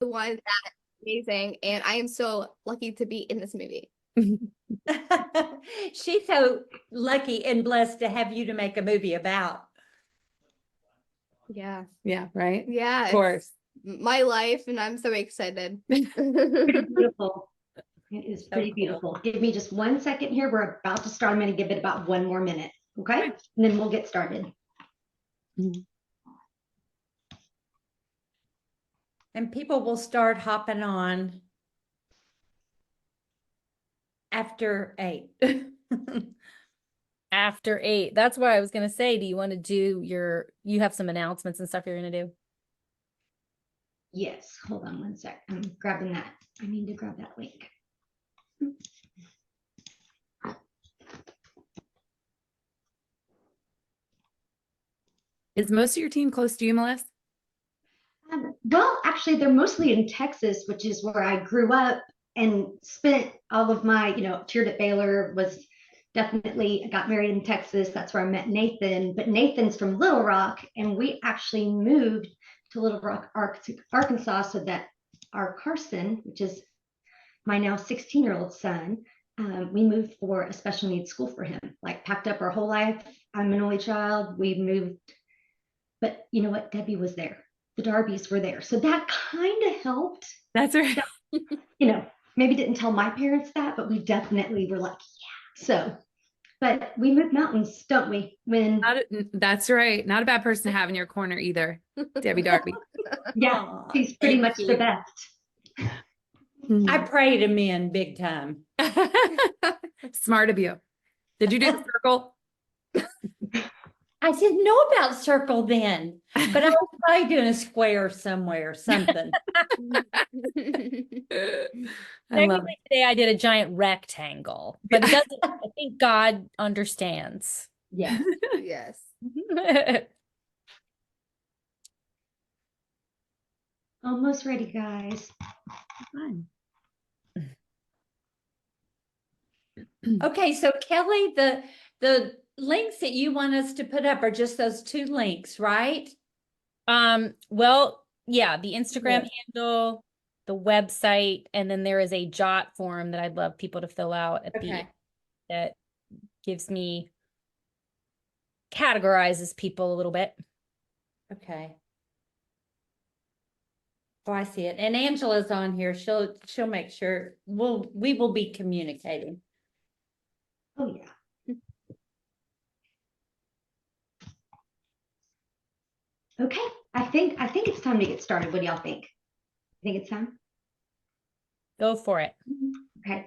the one that's amazing, and I am so lucky to be in this movie. She's so lucky and blessed to have you to make a movie about. Yeah. Yeah, right? Yeah. Of course. My life, and I'm so excited. Pretty beautiful. It is So pretty cool. beautiful. Give me just 1 second here. We're about to start. I'm going to give it about 1 more minute. Okay. And then we'll get started. And people will start hopping on after 8. After 8. That's what I was gonna say. Do you want to do you have some announcements and stuff you're gonna do? Yes. Hold on 1 sec. I'm grabbing that. I need to grab that link. Is most of your team close to you, Melissa? Well, actually, they're mostly in Texas, which is where I grew up and spent all of my, cheered at Baylor, I got married in Texas. That's where I met Nathan. But Nathan's from Little Rock, and we actually moved to Little Rock, Arkansas, so that our Carson, which is my now 16-year-old son, we moved for a special needs school for him, like packed up our whole life. I'm an only child. We moved. But you know what? Debbie was there. The Darbys were there. So that kind of helped. That's right. Maybe didn't tell my parents that, but we definitely were like, yeah. So, but we move mountains, don't we? That's right. Not a bad person to have in your corner either, Debbie Darby. Yeah, Aw, she's pretty thank much you. the best. I prayed him in big time. Smart of you. Did you do the circle? I didn't know about circle then, but I was probably doing a square somewhere, something. I love Technically, today I did a giant rectangle, but it doesn't. I think God understands. Yeah. Yes. Almost ready, guys. Fun. Okay, so Kelly, the links that you want us to put up are just those 2 links, right? Well, yeah, the Instagram Yeah. handle, the website, and then there is a jot form that I'd love people to fill out at the Okay. that categorizes people a little bit. Okay. Oh, I see it. And Angela's on here. She'll make sure we will be communicating. Oh yeah. Okay. I think it's time to get started. What do y'all think? You think it's time? Go for it. Okay.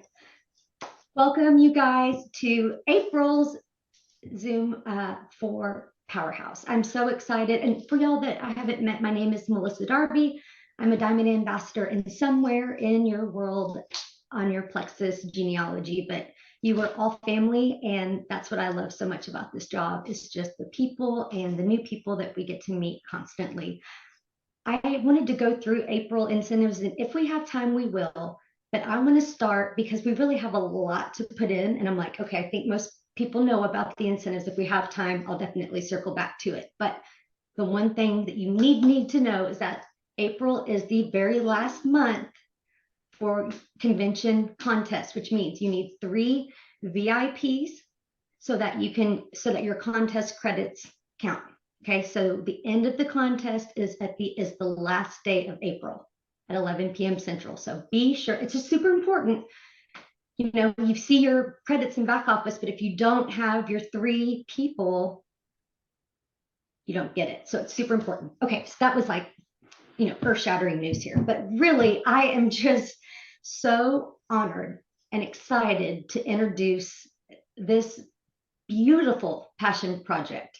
Welcome you guys to April's Zoom for Powerhouse. I'm so excited. And for y'all that I haven't met, my name is Melissa Darby. I'm a Diamond Ambassador, and somewhere in your world on your plexus genealogy, but you are all family. And that's what I love so much about this job, is just the people and the new people that we get to meet constantly. I wanted to go through April incentives, and if we have time, we will. But I want to start because we really have a lot to put in. And I'm like, okay, I think most people know about the incentives. If we have time, I'll definitely circle back to it. But the one thing that you need to know is that April is the very last month for convention contests, which means you need 3 VIPs so that your contest credits count. Okay, so the end of the contest is the last day of April at 11 p.m. Central. So be sure, it's just super important. You see your credits in back office, but if you don't have your 3 people, you don't get it. So it's super important. Okay, so that was like, earth-shattering news here. But really, I am just so honored and excited to introduce this beautiful passion project.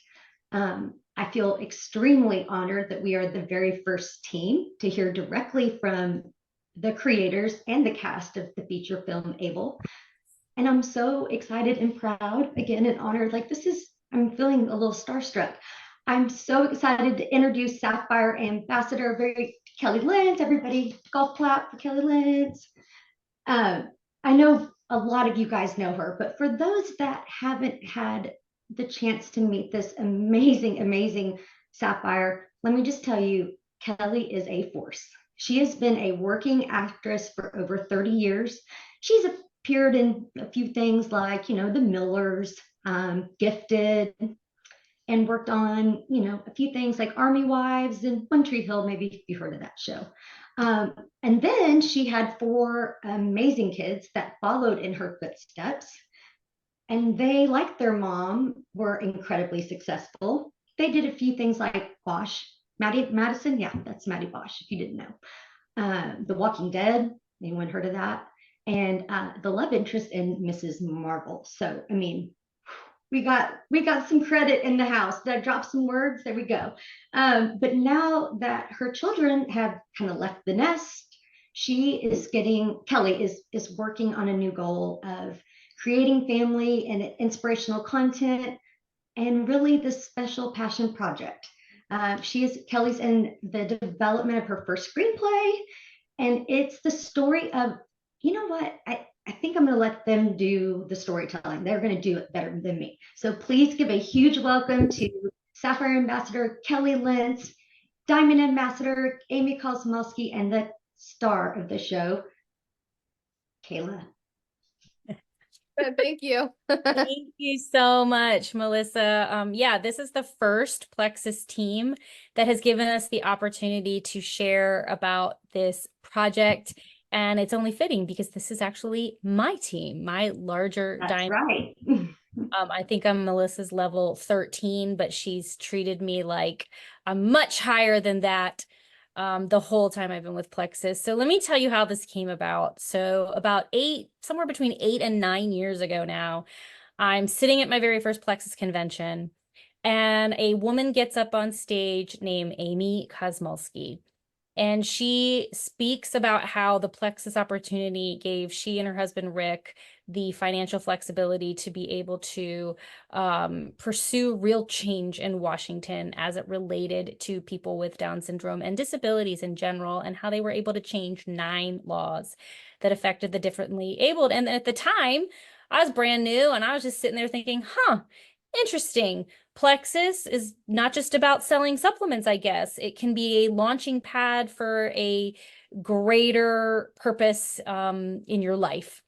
I feel extremely honored that we are the very first team to hear directly from the creators and the cast of the feature film doABLE. And I'm so excited and proud, again, and honored. I'm feeling a little starstruck. I'm so excited to introduce Sapphire Ambassador Kelly Lentz. Everybody, golf clap for Kelly Lentz. I know a lot of you guys know her, but for those that haven't had the chance to meet this amazing Sapphire, let me just tell you, Kelly is a force. She has been a working actress for over 30 years. She's appeared in a few things like, The Millers, Gifted, and worked on, a few things like Army Wives and One Tree Hill. Maybe you heard of that show. And then she had 4 amazing kids that followed in her footsteps. And they, like their mom, were incredibly successful. They did a few things like Bosch, Maddie Madison. Yeah, that's Maddie Bosch, if you didn't know. The Walking Dead, anyone heard of that? And the love interest in Mrs. Marvel. So, I mean, we got some credit in the house. Did I drop some words? There we go. But now that her children have kind of left the nest, Kelly is working on a new goal of creating family and inspirational content, and really this special passion project. Kelly's in the development of her first screenplay, and it's the story of, I think I'm going to let them do the storytelling. They're going to do it better than me. So please give a huge welcome to Sapphire Ambassador Kelly Lentz, Diamond Ambassador Amy Kosmolsky, and the star of the show, Kayla. Thank you. Thank you so much, Melissa. Yeah, this is the first Plexus team that has given us the opportunity to share about this project. And it's only fitting because this is actually my team, my larger That's Diamond. right. I think I'm Melissa's level 13, but she's treated me like I'm much higher than that the whole time I've been with Plexus. So let me tell you how this came about. So about somewhere between 8 and 9 years ago now, I'm sitting at my very first Plexus convention, and a woman gets up on stage named Amy Kosmolsky. And she speaks about how the Plexus opportunity gave she and her husband, Rick, the financial flexibility to be able to pursue real change in Washington as it related to people with Down syndrome and disabilities in general, and how they were able to change 9 laws that affected the differently abled. And at the time, I was brand new, and I was just sitting there thinking, interesting. Plexus is not just about selling supplements, I guess. It can be a launching pad for a greater purpose in your life.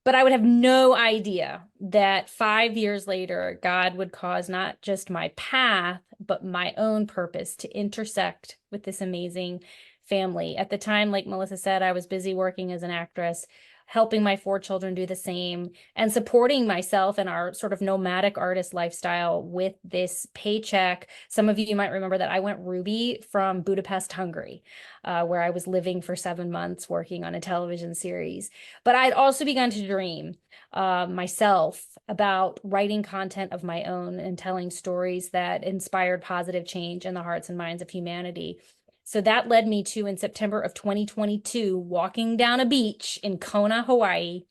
But I would have no idea that 5 years later, God would cause not just my path, but my own purpose to intersect with this amazing family. At the time, like Melissa said, I was busy working as an actress, helping my 4 children do the same, and supporting myself and our sort of nomadic artist lifestyle with this paycheck. Some of you might remember that I went Ruby from Budapest, Hungary, where I was living for 7 months working on a television series. But I'd also begun to dream myself about writing content of my own and telling stories that inspired positive change in the hearts and minds of humanity. So that led me to, in September of 2022, walking down a beach in Kona, Hawaii.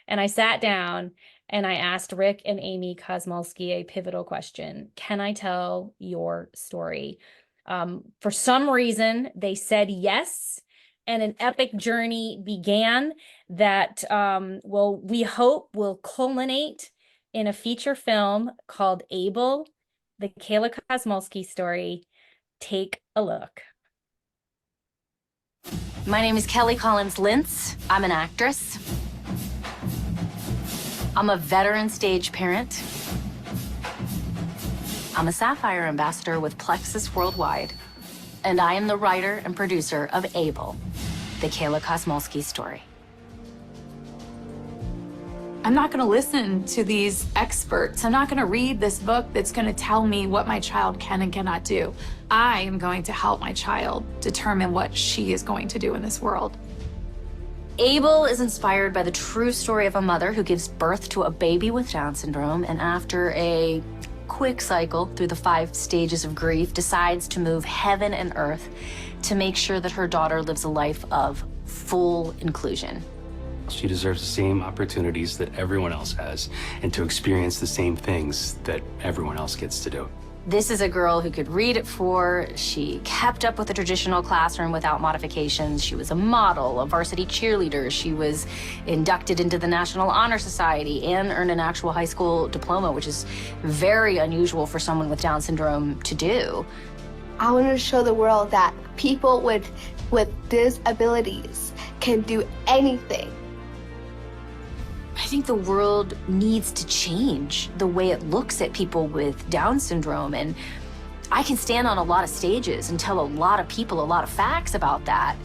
And I sat down and I asked Rick and Amy Kosmolsky a pivotal question. Can I tell your story? For some reason, they said yes. And an epic journey began that, we hope will culminate in a feature film called doABLE, the Kayla Kosmolsky story. Take a look. My name is Kelly Collins Lentz. I'm an actress. I'm a veteran stage parent. I'm a Sapphire Ambassador with Plexus Worldwide. And I am the writer and producer of doABLE, the Kayla Kosmolsky story. I'm not going to listen to these experts. I'm not going to read this book that's going to tell me what my child can and cannot do. I am going to help my child determine what she is going to do in this world. doABLE is inspired by the true story of a mother who gives birth to a baby with Down syndrome, and after a quick cycle through the 5 stages of grief, decides to move heaven and earth to make sure that her daughter lives a life of full inclusion. She deserves the same opportunities that everyone else has, and to experience the same things that everyone else gets to do. This is a girl who could read at 4. She kept up with the traditional classroom without modifications. She was a model, a varsity cheerleader. She was inducted into the National Honor Society and earned an actual high school diploma, which is very unusual for someone with Down syndrome to do. I wanted to show the world that people with with disabilities can do anything. I think the world needs to change the way it looks at people with Down syndrome. And I can stand on a lot of stages and tell a lot of people a lot of facts about that.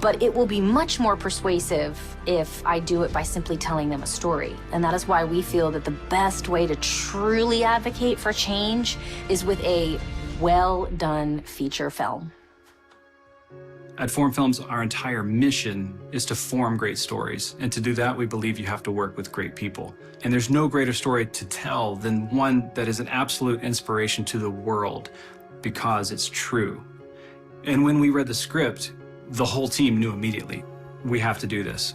But it will be much more persuasive if I do it by simply telling them a story. And that is why we feel that the best way to truly advocate for change is with a well-done feature film. At Form Films, our entire mission is to form great stories. And to do that, we believe you have to work with great people. And there's no greater story to tell than one that is an absolute inspiration to the world because it's true. And when we read the script, the whole team knew immediately, we have to do this.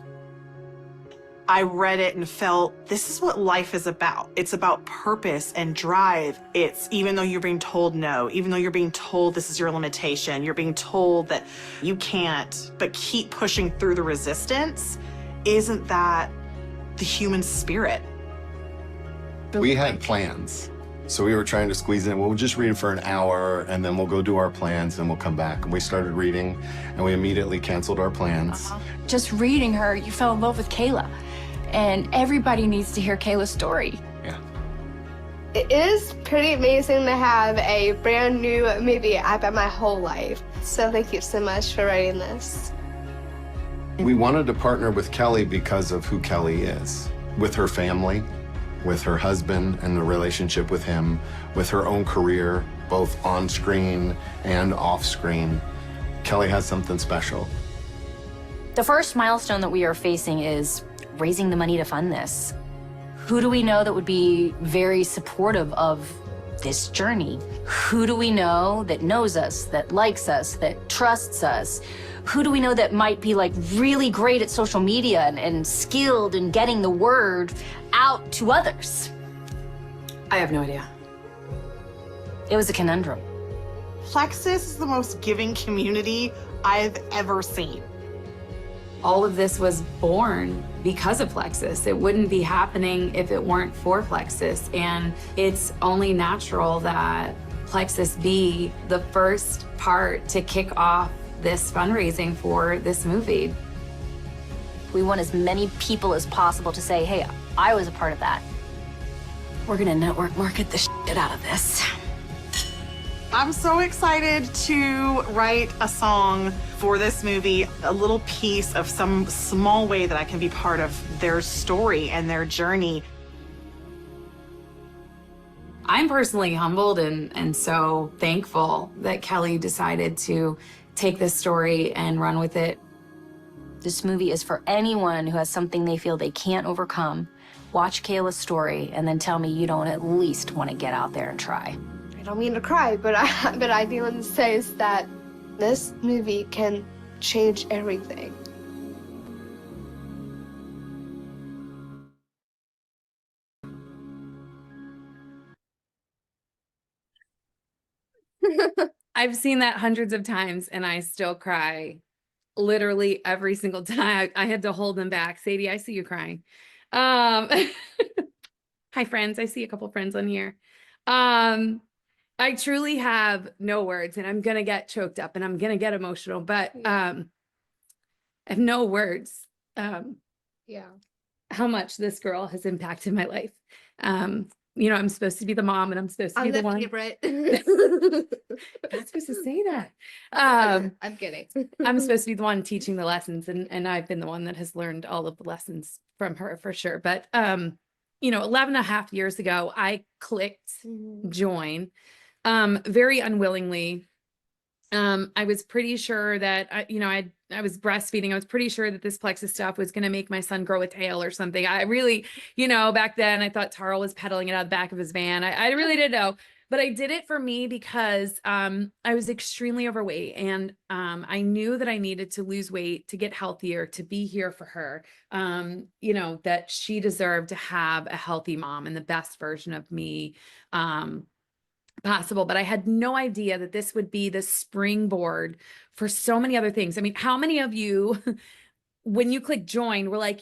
I read it and felt this is what life is about. It's about purpose and drive. It's even though you're being told no, even though you're being told this is your limitation, you're being told that you can't, but keep pushing through the resistance. Isn't that the human spirit? We had plans. So we were trying to squeeze in, we'll just read for an hour and then we'll go do our plans and we'll come back. And we started reading and we immediately canceled our plans. Just reading her, you fell in love with Kayla. And everybody needs to hear Kayla's story. Yeah. It is pretty amazing to have a brand new movie I've had my whole life. So thank you so much for writing this. We wanted to partner with Kelly because of who Kelly is, with her family, with her husband and the relationship with him, with her own career, both on screen and off screen. Kelly has something special. The first milestone that we are facing is raising the money to fund this. Who do we know that would be very supportive of this journey? Who do we know that knows us, that likes us, that trusts us? Who do we know that might be like really great at social media and skilled in getting the word out to others? I have no idea. It was a conundrum. Plexus is the most giving community I've ever seen. All of this was born because of Plexus. It wouldn't be happening if it weren't for Plexus. And it's only natural that Plexus be the first part to kick off this fundraising for this movie. We want as many people as possible to say, hey, I was a part of that. We're gonna network market the shit out of this. I'm so excited to write a song for this movie, a little piece of some small way that I can be part of their story and their journey. I'm personally humbled and so thankful that Kelly decided to take this story and run with it. This movie is for anyone who has something they feel they can't overcome. Watch Kayla's story and then tell me you don't at least want to get out there and try. I don't mean to cry, but I do want to say is that this movie can change everything. I've seen that hundreds of times and I still cry literally every single time. I had to hold them back. Sadie, I see you crying. Hi friends. I see a couple friends on here. I truly have no words and I'm going to get choked up and I'm going to get emotional, but I have no words. Yeah. How much this girl has impacted my life. You know, I'm supposed to be the mom and I'm supposed to be the one. favorite. I'm not supposed to say that. I'm kidding. I'm supposed to be the one teaching the lessons and I've been the one that has learned all of the lessons from her for sure. But, you know, 11 and a half years ago, I clicked join, very unwillingly. I was pretty sure that, I was breastfeeding. I was pretty sure that this Plexus stuff was going to make my son grow a tail or something. I really, back then I thought Taro was pedaling it out of the back of his van. I really didn't know, but I did it for me because I was extremely overweight and I knew that I needed to lose weight to get healthier, to be here for her, that she deserved to have a healthy mom and the best version of me possible. But I had no idea that this would be the springboard for so many other things. I mean, how many of you, when you click join, were like,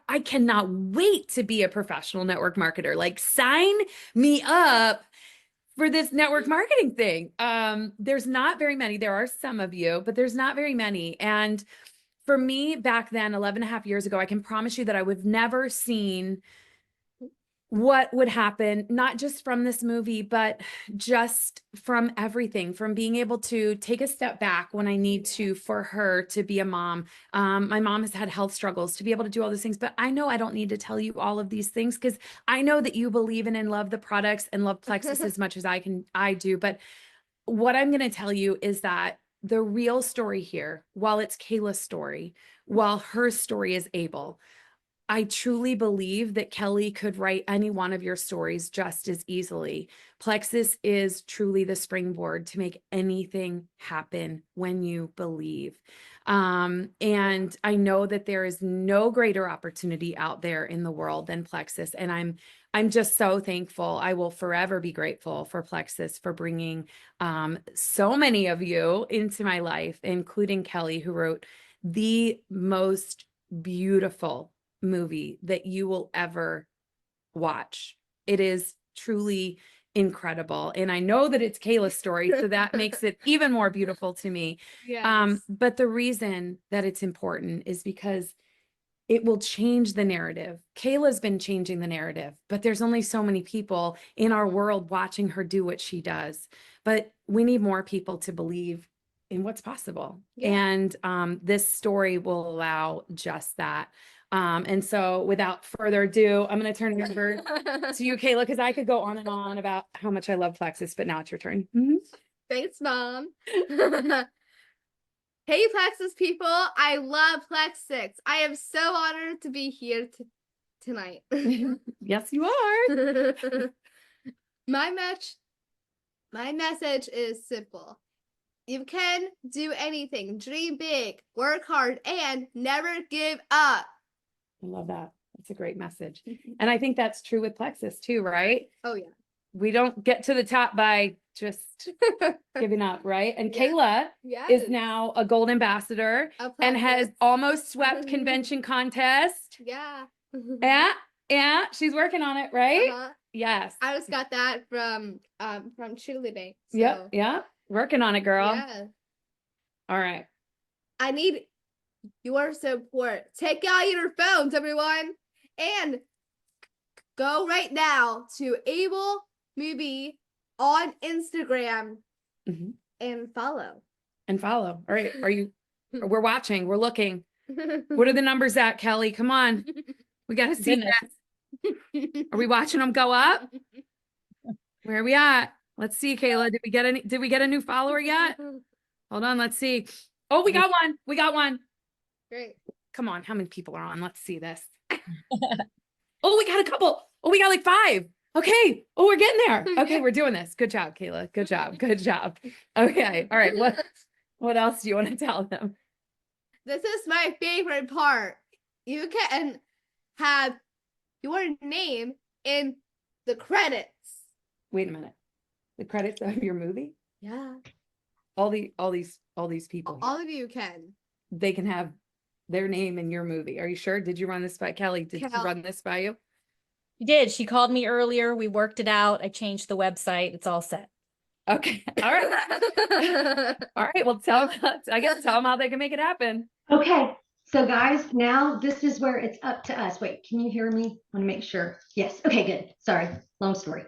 I cannot wait to be a professional network marketer. Like, sign me up for this network marketing thing. There's not very many. There are some of you, but there's not very many. And for me back then, 11 and a half years ago, I can promise you that I would have never seen what would happen, not just from this movie, but just from everything, from being able to take a step back when I need to for her to be a mom. My mom has had health struggles, to be able to do all those things, but I know I don't need to tell you all of these things because I know that you believe in and love the products and love Plexus as much as I do. But what I'm going to tell you is that the real story here, while it's Kayla's story, while her story is Able, I truly believe that Kelly could write any one of your stories just as easily. Plexus is truly the springboard to make anything happen when you believe. And I know that there is no greater opportunity out there in the world than Plexus. And I'm just so thankful. I will forever be grateful for Plexus for bringing so many of you into my life, including Kelly, who wrote the most beautiful movie that you will ever watch. It is truly incredible. And I know that it's Kayla's story, so that makes it even more beautiful to me. Yes. But the reason that it's important is because it will change the narrative. Kayla's been changing the narrative, but there's only so many people in our world watching her do what she does. But we need more people to believe in what's possible. Yeah. And this story will allow just that. And so without further ado, I'm going to turn it over to you, Kayla, because I could go on and on about how much I love Plexus, but now it's your turn. Thanks, Mom. Hey, Plexus people. I love Plexus. I am so honored to be here tonight. Yes, you are. My message is simple. You can do anything. Dream big, work hard, and never give up. I love that. That's a great message. And I think that's true with Plexus too, right? Oh, yeah. We don't get to the top by just giving up, right? And Yeah. Kayla Yes. is now a gold ambassador and has almost swept convention contest. Yeah. Yeah, she's working on it, right? Uh-huh. Yes. I just got that from cheerleading. So. Yep. Working on it, girl. Yeah. All right. I need your support. Take out your phones, everyone, and go right now to Able Movie on Instagram and follow. All right. We're watching. We're looking. What are the numbers at, Kelly? Come on. We got to see that. Are we watching them go up? Where are we at? Let's see, Kayla. Did we get a new follower yet? Hold on. Let's see. Oh, we got one. We got one. Great. Come on. How many people are on? Let's see this. Oh, we got a couple. Oh, we got like 5. Okay. Oh, we're getting there. Okay. We're doing this. Good job, Kayla. Good job. Good job. Okay. All right. What else do you want to tell them? This is my favorite part. You can have your name in the credits. Wait a minute. The credits of your movie? Yeah. All these people. All of you can. They can have their name in your movie. Are you sure? Did you run this by Kelly? Did she run this by you? She did. She called me earlier. We worked it out. I changed the website. It's all set. Okay. All right. All right. Well, tell them how they can make it happen. Okay. So guys, now this is where it's up to us. Wait, can you hear me? I want to make sure. Yes. Okay, good. Sorry. Long story.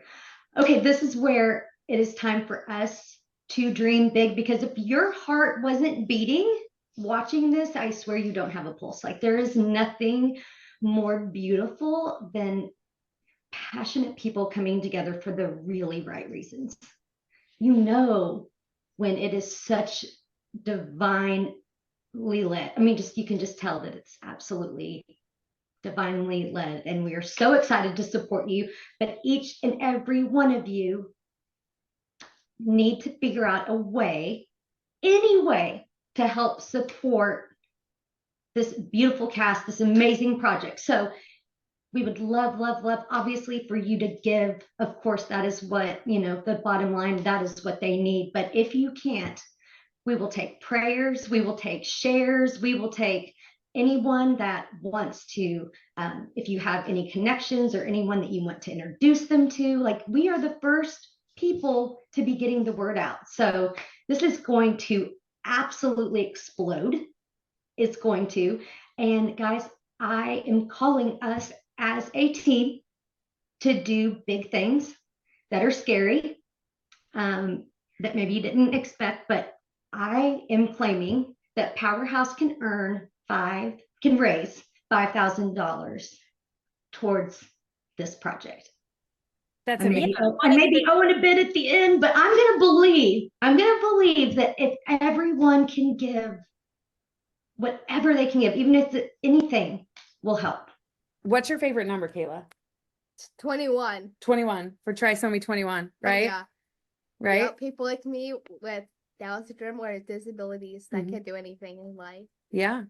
Okay. This is where it is time for us to dream big, because if your heart wasn't beating watching this, I swear you don't have a pulse. Like, there is nothing more beautiful than passionate people coming together for the really right reasons. You know, when it is such divinely led. I mean, you can just tell that it's absolutely divinely led, and we are so excited to support you. But each and every one of you need to figure out a way, any way, to help support this beautiful cast, this amazing project. So we would love, obviously, for you to give. Of course, that is what, the bottom line, that is what they need. But if you can't, we will take prayers, we will take shares, we will take anyone that wants to, if you have any connections or anyone that you want to introduce them to. Like, we are the first people to be getting the word out. So this is going to absolutely explode. It's going to. And guys, I am calling us as a team to do big things that are scary, that maybe you didn't expect, but I am claiming that Powerhouse can raise $5,000 towards this project. That's I maybe, amazing. I maybe owe a bit at the end, but I'm gonna believe that if everyone can give whatever they can give, even if anything will help. What's your favorite number, Kayla? 21. 21 for Trisomy 21, right? Yeah. Right? Yep, people like me with Down syndrome or disabilities that can't do anything in life. Yeah.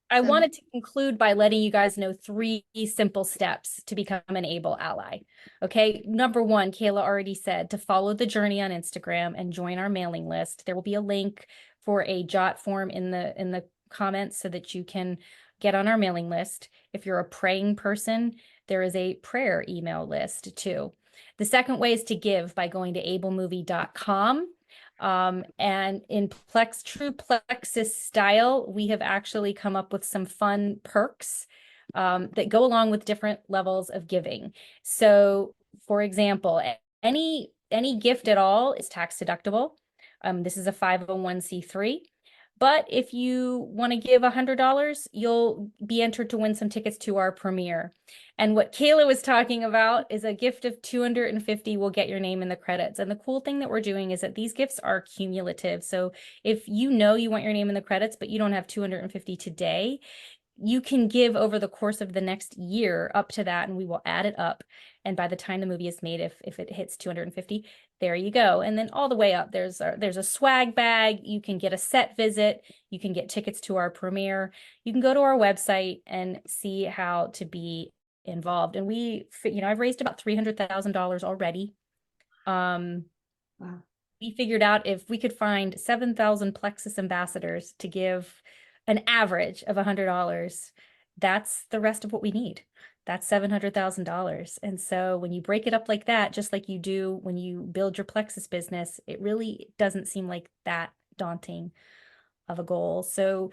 I So- wanted to conclude by letting you guys know 3 simple steps to become an ABLE ally. Okay, number 1, Kayla already said to follow the journey on Instagram and join our mailing list. There will be a link for a jot form in the comments so that you can get on our mailing list. If you're a praying person, there is a prayer email list too. The second way is to give by going to ablemovie.com. And in true Plexus style, we have actually come up with some fun perks that go along with different levels of giving. So, for example, any gift at all is tax deductible. This is a 501c3. But if you want to give $100, you'll be entered to win some tickets to our premiere. And what Kayla was talking about is a gift of $250 will get your name in the credits. And the cool thing that we're doing is that these gifts are cumulative. So if you know you want your name in the credits, but you don't have $250 today, you can give over the course of the next year up to that, and we will add it up. And by the time the movie is made, if it hits 250, there you go. And then all the way up, there's a swag bag. You can get a set visit. You can get tickets to our premiere. You can go to our website and see how to be involved. And I've raised about $300,000 already. Wow. We figured out if we could find 7,000 Plexus ambassadors to give an average of $100, that's the rest of what we need. That's $700,000. And so when you break it up like that, just like you do when you build your Plexus business, it really doesn't seem like that daunting of a goal. So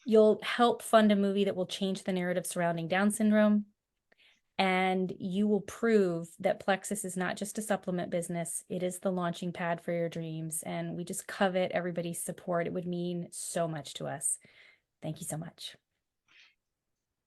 you'll help fund a movie that will change the narrative surrounding Down syndrome. And you will prove that Plexus is not just a supplement business. It is the launching pad for your dreams. And we just covet everybody's support. It would mean so much to us. Thank you so much.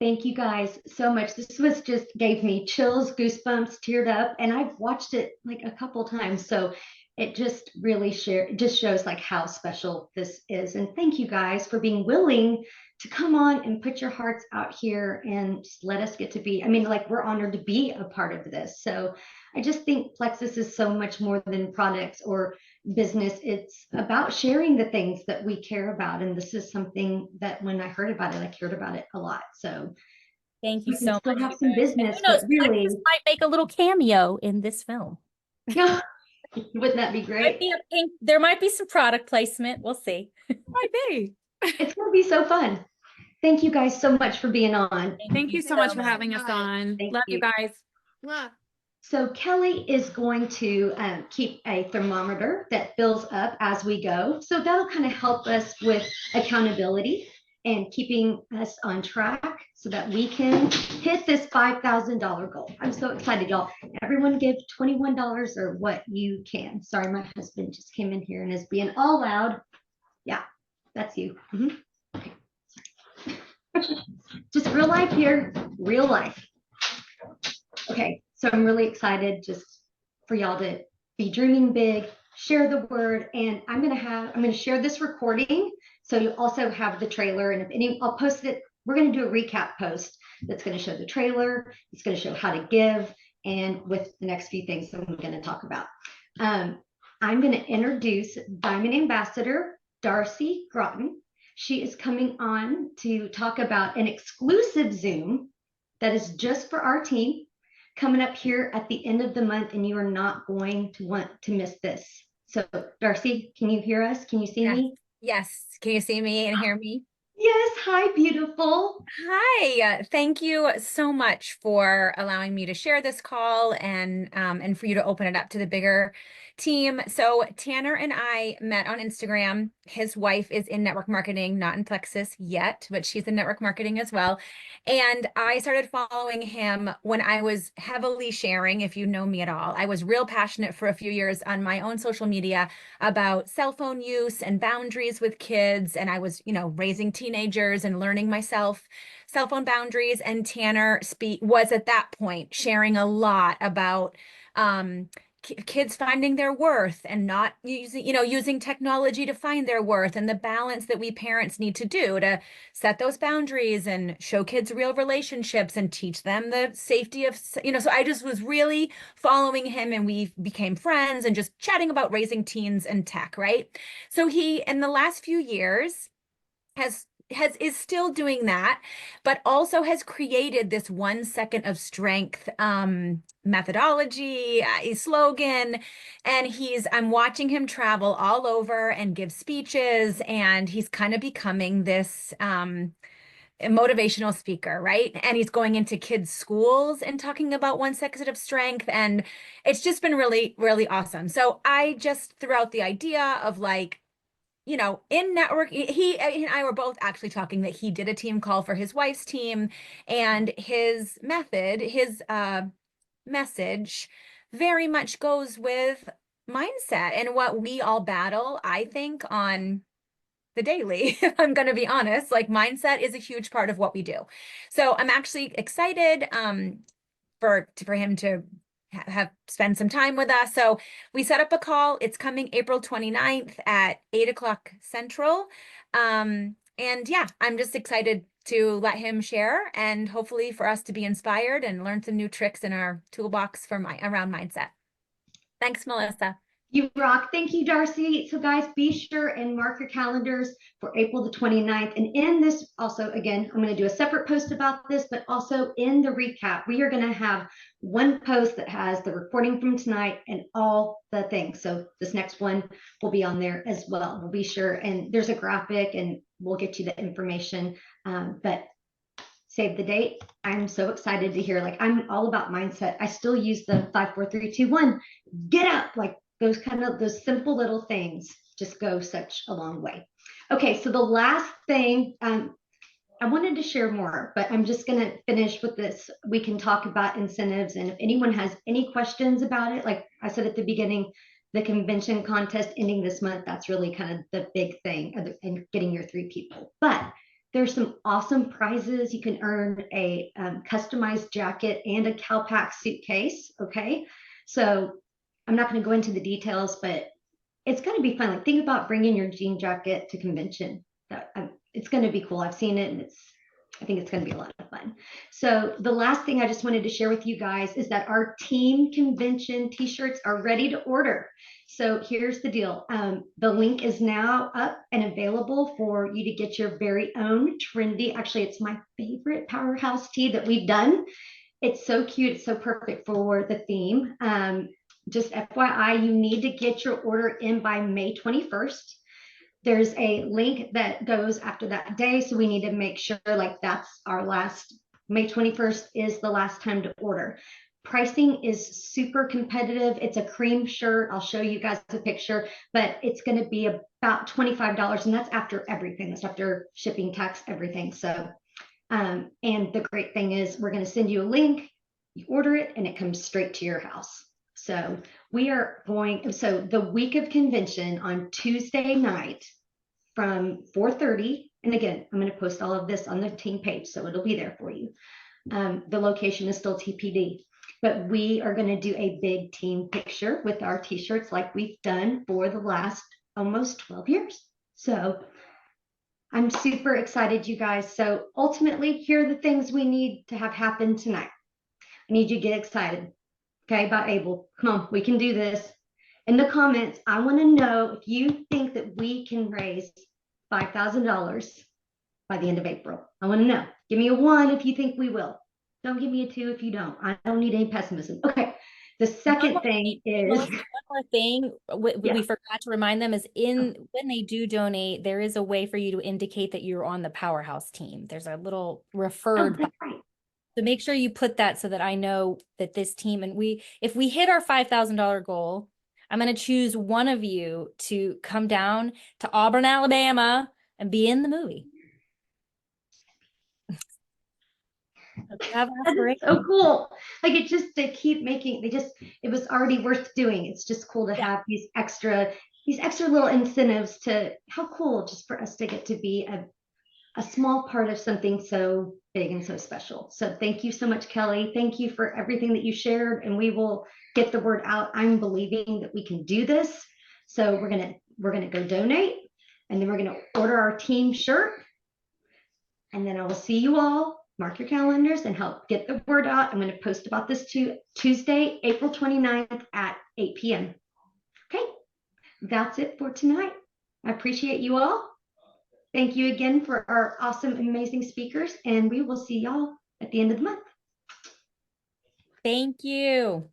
Thank you guys so much. This was just gave me chills, goosebumps, teared up, and I've watched it like a couple times. So it just really shows like how special this is. And thank you guys for being willing to come on and put your hearts out here and just let us get to be, we're honored to be a part of this. So I just think Plexus is so much more than products or business. It's about sharing the things that we care about. And this is something that when I heard about it, I cared about it a lot. So thank you so much. Have some business, Who knows, but really Plexus might make a little cameo in this film. Yeah. Wouldn't that be great? There might be some product placement. We'll see. Might be. It's going to be so fun. Thank you guys so much for being on. Thank you so much for having us on. Thank Love you you. guys. Mwah. So Kelly is going to keep a thermometer that fills up as we go. So that'll kind of help us with accountability and keeping us on track so that we can hit this $5,000 goal. I'm so excited, y'all. Everyone give $21 or what you can. Sorry, my husband just came in here and is being all loud. Yeah, that's you. Okay. Sorry. Just real life here, real life. Okay, so I'm really excited just for y'all to be dreaming big, share the word, and I'm gonna share this recording. So you also have the trailer, and I'll post it. We're gonna do a recap post that's gonna show the trailer. It's gonna show how to give, and with the next few things that I'm gonna talk about. I'm gonna introduce Diamond Ambassador Darcy Groton. She is coming on to talk about an exclusive Zoom that is just for our team coming up here at the end of the month, and you are not going to want to miss this. So Darcy, can you hear us? Can you see me? Yes. Can you see me and hear me? Yes, hi, beautiful. Hi, thank you so much for allowing me to share this call and for you to open it up to the bigger team. So Tanner and I met on Instagram. His wife is in network marketing, not in Plexus yet, but she's in network marketing as well. And I started following him when I was heavily sharing, if you know me at all. I was real passionate for a few years on my own social media about cell phone use and boundaries with kids. And I was, raising teenagers and learning myself cell phone boundaries. And Tanner was at that point sharing a lot about kids finding their worth and not using technology to find their worth, and the balance that we parents need to do to set those boundaries and show kids real relationships and teach them the safety of, so I just was really following him, and we became friends and just chatting about raising teens and tech, right? So he, in the last few years, is still doing that, but also has created this 1 second of strength methodology, a slogan. And I'm watching him travel all over and give speeches, and he's kind of becoming this a motivational speaker, right? And he's going into kids' schools and talking about 1 second of strength. And it's just been really, really awesome. So I just threw out the idea of in network, he and I were both actually talking that he did a team call for his wife's team, and his message very much goes with mindset and what we all battle, I think, on the daily. If I'm going to be honest, like, mindset is a huge part of what we do. So I'm actually excited for him to have spend some time with us. So we set up a call. It's coming April 29th at 8 o'clock Central. And yeah, I'm just excited to let him share, and hopefully for us to be inspired and learn some new tricks in our toolbox for around mindset. Thanks, Melissa. You rock. Thank you, Darcy. So guys, be sure and mark your calendars for April the 29th. And in this also, again, I'm going to do a separate post about this, but also in the recap, we are going to have one post that has the recording from tonight and all the things. So this next one will be on there as well. We'll be sure. And there's a graphic, and we'll get you the information. But save the date. I'm so excited to hear, I'm all about mindset. I still use the 5, 4, 3, 2, 1, get up, those simple little things just go such a long way. Okay, so the last thing, I wanted to share more, but I'm just going to finish with this. We can talk about incentives, and if anyone has any questions about it, like I said at the beginning, the convention contest ending this month, that's really kind of the big thing, and getting your 3 people. But there's some awesome prizes. You can earn a customized jacket and a CalPack suitcase. Okay, so I'm not going to go into the details, but it's going to be fun. Think about bringing your jean jacket to convention. It's going to be cool. I've seen it, and I think it's going to be a lot of fun. So the last thing I just wanted to share with you guys is that our team convention t-shirts are ready to order. So here's the deal. The link is now up and available for you to get your very own trendy. Actually, it's my favorite Powerhouse tee that we've done. It's so cute. It's so perfect for the theme. Just FYI, you need to get your order in by May 21st. There's a link that goes after that day. So we need to make sure that's our last, May 21st is the last time to order. Pricing is super competitive. It's a cream shirt. I'll show you guys a picture, but it's going to be about $25. And that's after everything. That's after shipping, tax, everything. So, and the great thing is we're going to send you a link, you order it, and it comes straight to your house. So so the week of convention on Tuesday night from 4:30, and again, I'm going to post all of this on the team page, so it'll be there for you. The location is still TPD, but we are going to do a big team picture with our t-shirts like we've done for the last almost 12 years. So I'm super excited, you guys. So ultimately, here are the things we need to have happen tonight. I need you to get excited. Okay, about ABLE. Come on, we can do this. In the comments, I want to know if you think that we can raise $5,000 by the end of April. I want to know. Give me a 1 if you think we will. Don't give me a 2 if you don't. I don't need any pessimism. Okay, The One second more thing is, Melissa, one more thing Yeah. we forgot to remind them is when they do donate, there is a way for you to indicate that you're on the Powerhouse team. There's a little referred. that's right. So make sure you put that so that I know that this team, and if we hit our $5,000 goal, I'm going to choose one of you to come down to Auburn, Alabama and be in the movie. That is so cool. Like they keep making, it was already worth doing. It's just cool to have these extra little incentives how cool just for us to get to be a small part of something so big and so special. So thank you so much, Kelly. Thank you for everything that you shared, and we will get the word out. I'm believing that we can do this. So we're gonna go donate, and then we're gonna order our team shirt, and then I will see you all. Mark your calendars and help get the word out. I'm going to post about this Tuesday, April 29th at 8 p.m. Okay, that's it for tonight. I appreciate you all. Thank you again for our awesome, amazing speakers, and we will see y'all at the end of the month. Thank you.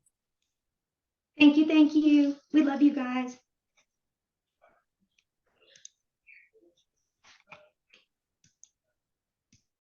Thank you. Thank you. We love you guys.